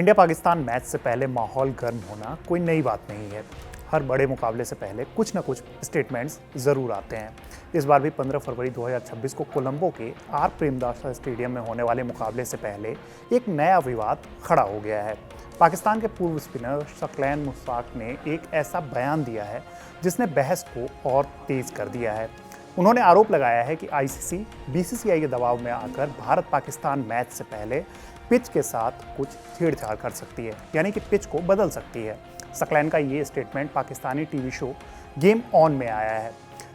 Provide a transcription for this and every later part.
India Pakistan match से पहले माहौल गर्म होना कोई नई बात नहीं है। हर बड़े मुकाबले से पहले कुछ न कुछ स्टेटमेंट्स ज़रूर आते हैं। इस बार भी 15 फरवरी 2026 को कोलंबो के आर प्रेमदासा स्टेडियम में होने वाले मुकाबले से पहले एक नया विवाद खड़ा हो गया है। पाकिस्तान के पूर्व स्पिनर शकलैन मुश्ताक ने एक ऐसा बयान दिया है जिसने बहस को और तेज़ कर दिया है। उन्होंने आरोप लगाया है कि आईसीसी बीसीसीआई के दबाव में आकर भारत पाकिस्तान मैच से पहले पिच के साथ कुछ छेड़छाड़ कर सकती है, यानी कि पिच को बदल सकती है। शकलैन का ये statement Pakistani TV show game on में आया है,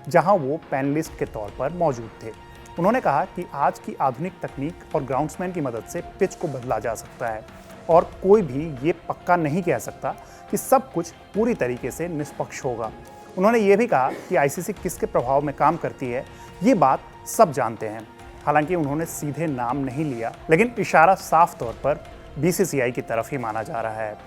जहां वो पैनलिस्ट के तौर पर मौजूद थे। उन्होंने कहा कि आज की आधुनिक तकनीक और ग्राउंड्समैन की मदद से पिच को बदला जा सकता है और कोई भी ये पक्का नहीं कह सकता कि सब कुछ पूरी तरीके से निष्पक्ष होगा। उन्होंने ये भी कहा कि आईसीसी किसके प्रभाव में काम करती है, ये बात सब जानते हैं। हालांकि उन्होंने सीधे नाम नहीं लिया, लेकिन इशारा साफ तौर पर बीसीसीआई की तरफ ही माना जा रहा है।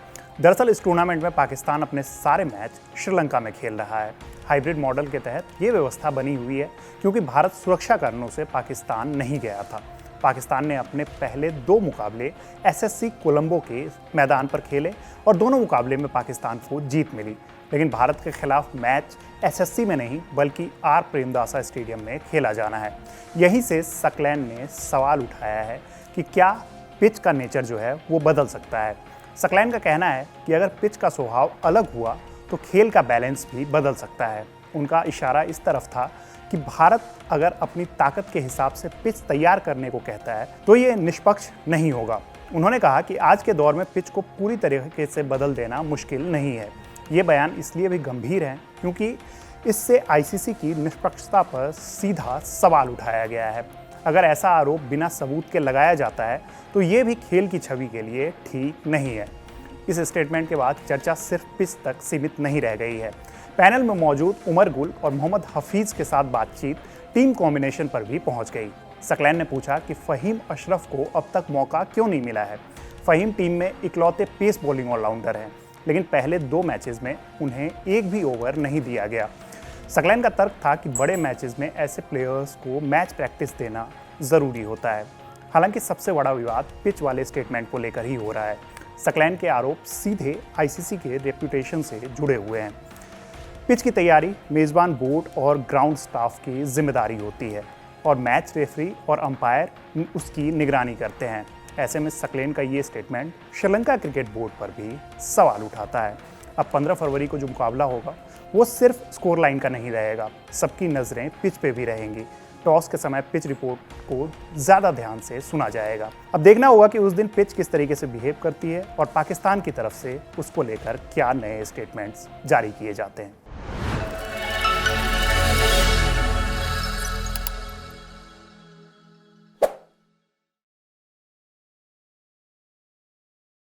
दरअसल इस टूर्नामेंट में पाकिस्तान अपने सारे मैच श्रीलंका में खेल रहा है। हाइब्रिड मॉडल के तहत ये व्यवस्था बनी हुई है क्योंकि भारत सुरक्षा कारणों से पाकिस्तान नहीं गया था। पाकिस्तान ने अपने पहले 2 मुकाबले एसएससी कोलंबो के मैदान पर खेले और दोनों मुकाबले में पाकिस्तान को जीत मिली, लेकिन भारत के खिलाफ मैच एसएससी में नहीं बल्कि आर प्रेमदासा स्टेडियम में खेला जाना है। यहीं से शकलैन ने सवाल उठाया है कि क्या पिच का नेचर जो है वो बदल सकता है। शकलैन का कहना है कि अगर पिच का स्वभाव अलग हुआ तो खेल का बैलेंस भी बदल सकता है। उनका इशारा इस तरफ था कि भारत अगर अपनी ताकत के हिसाब से पिच तैयार करने को कहता है तो ये निष्पक्ष नहीं होगा। उन्होंने कहा कि आज के दौर में पिच को पूरी तरीके से बदल देना मुश्किल नहीं है। ये बयान इसलिए भी गंभीर है क्योंकि इससे आईसीसी की निष्पक्षता पर सीधा सवाल उठाया गया है। अगर ऐसा आरोप बिना सबूत के लगाया जाता है तो ये भी खेल की छवि के लिए ठीक नहीं है। इस स्टेटमेंट के बाद चर्चा सिर्फ पिच तक सीमित नहीं रह गई है। पैनल में मौजूद उमर गुल और मोहम्मद हफीज़ के साथ बातचीत टीम कॉम्बिनेशन पर भी पहुंच गई। शकलैन ने पूछा कि फ़हीम अशरफ को अब तक मौका क्यों नहीं मिला है। फ़हीम टीम में इकलौते पेस बॉलिंग ऑलराउंडर हैं, लेकिन पहले 2 मैचेस में उन्हें एक भी ओवर नहीं दिया गया। शकलैन का तर्क था कि बड़े मैचेस में ऐसे प्लेयर्स को मैच प्रैक्टिस देना ज़रूरी होता है। हालांकि सबसे बड़ा विवाद पिच वाले स्टेटमेंट को लेकर ही हो रहा है। शकलैन के आरोप सीधे आईसीसी के रेप्यूटेशन से जुड़े हुए हैं। पिच की तैयारी मेज़बान बोर्ड और ग्राउंड स्टाफ की जिम्मेदारी होती है और मैच रेफरी और अंपायर उसकी निगरानी करते हैं। ऐसे में शकलैन का ये स्टेटमेंट श्रीलंका क्रिकेट बोर्ड पर भी सवाल उठाता है। अब 15 फरवरी को जो मुकाबला होगा वो सिर्फ स्कोर लाइन का नहीं रहेगा, सबकी नज़रें पिच पे भी रहेंगी। टॉस के समय पिच रिपोर्ट को ज़्यादा ध्यान से सुना जाएगा। अब देखना होगा कि उस दिन पिच किस तरीके से बिहेव करती है और पाकिस्तान की तरफ से उसको लेकर क्या नए स्टेटमेंट्स जारी किए जाते हैं।